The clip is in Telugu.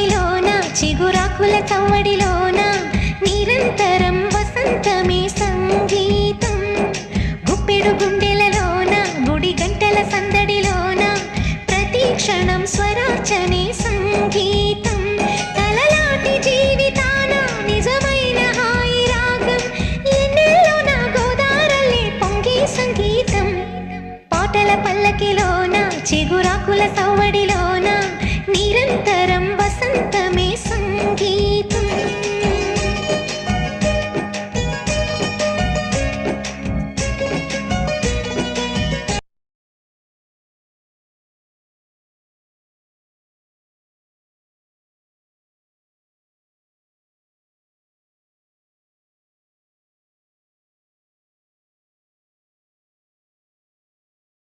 పల్లకిలోన చిగురాకుల చవ్వడిలోన నిరంతరం వసంతమే సంగీతం. గుప్పెడు గుండెలలోన గుడి గంటల సందడిలోన ప్రతి క్షణం స్వరార్చనే సంగీతం. తలలాటి జీవితాన నిజమైన హాయి రాగం ఎన్నెల్లో నా గోదారల్లే పొంగే సంగీతం. పాటల పల్లకిలోన చిగురాకుల సవ్వడిలోన నిరంతరం వసంతమే సంగీతం.